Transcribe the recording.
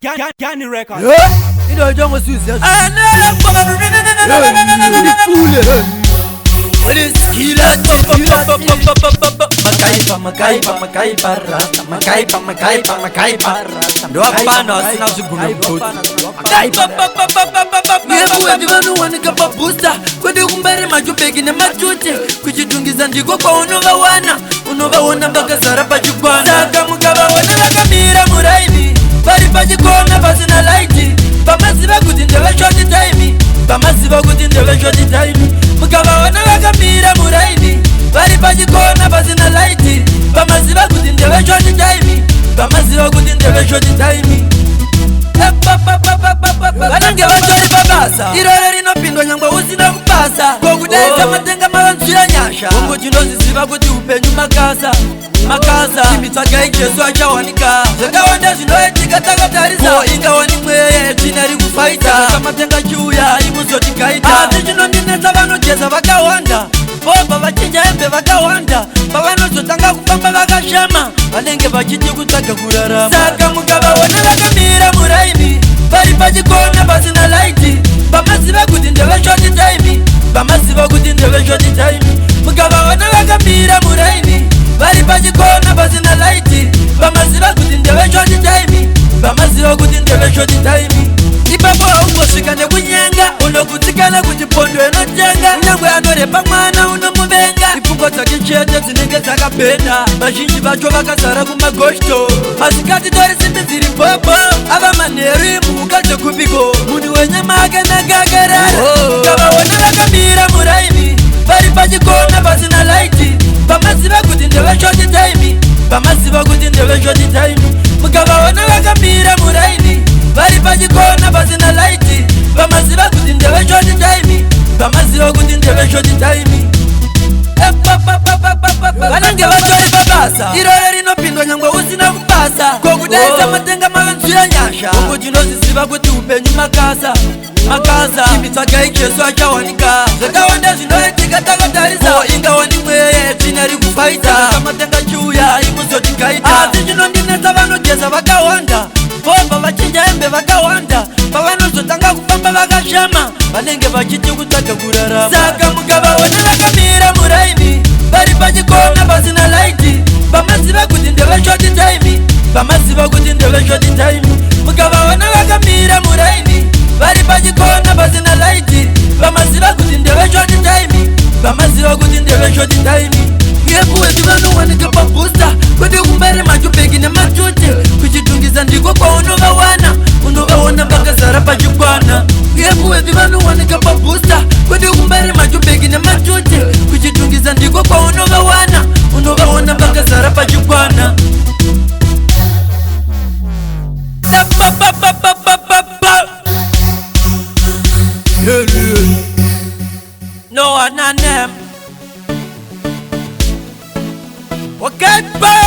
Canny record. You know, John was used. I know. What is killer? Makaipa, rasta. Makaipa, rasta. No apana, sina zuguna. Makaipa. Yebu ndivanu wanikapa booster. Kwede kumbere majupegi ne machuche. Kujitungiza ndiko kwa unova wana mpaka sarapa chukwana. Saka mukaba wana wakamira muraini. Bari pachikona pasina laiti. Pamaziva kuti ndeve shoti time. Mukaba wana wakamira muraini. Bari pachikona pasina laiti. Pamaziva kuti ndeve shoti time. Shoti time. Vanange vatori pabasa. Irore rinopindwa nyangwe usina kupasa. Kokudaisa matenga mavanzira nyasha. Kongo chindoziziva kuti upenyu makasa. Imitsvaga ijesu achawanika. Zvakawanda zvinoitika takatarisa. Ingawani mweye tinari kufaita. Kamatenga chiuya imuzotikaita. Asi chinondinetsa vanojeza vakawanda. Bobha vachinja hembe vakawanda. Pavanozotanga kufamba vakashama. Vanenge vachiti kutsvaga kurarama. Saka mukavaona vakamira muraini. Vari pachikona pasina laiti. Pamaziva kuti ndeve shoti time. Mukavaona vakamira muraini. Vari pachikona pasina laiti. Pamaziva kuti ndeve shoti time. Ipapo haungosvika nekunyenga. Unokutsikana kuti pondo inotenga. Nyangwe anorepa mwana unomuvenga. Ipfungwa dzake chete dzinenge dzakapenda. Vazhinji vacho vakazara kumagoshto. Masikati tori simbi dziri popo. Ava manheru imhuka dzekupiko. Munhu wenyama ake nakagarara. Kavaona vakamira muraini. Vari pachikona pasina laiti. Pamaziva kuti ndeve shoti time. Mukavaona vakamira muraini. Vari pachikona pasina laiti. Pamaziva kuti ndeve shoti time. Vanange vatori pabasa. Irore rinopindwa nyangwe usina kupasa. Kokudaisa matenga mavanzira nyasha. Kongo chindoziziva kuti upenyu makasa. Imitsvaga ijesu achawanika. Zvakawanda zvinoitika takatarisa. Ingawani mweye tinari kufaita. Kamatenga chiuya imuzotikaita. Asi chinondinetsa vanojeza vakawanda. Bobha vachinja hembe vakawanda. Pavanozotanga kufamba vakashama. Vanenge vachiti kutsvaga kurarama. Saka mukavaona vakamira muraini. Vari pachikona pasina laiti. Pamaziva kuti ndeve shoti time. Mukavaona vakamira muraini. Vari pachikona pasina laiti. Pamaziva kuti ndeve shoti time. Yebuwetu vanowanika pabooster. Kwede kumbere majupegi ne machuche. Kuchitungiza ndiko kwa unovaona mpaka zara pachikwana. Yebuwetu vanowanika pabooster. Kwede kumbere majupegi ne machuche. Kuchitungiza ndiko kwa unovaona mpaka zara pachikwana. No one on them. Okay, bye.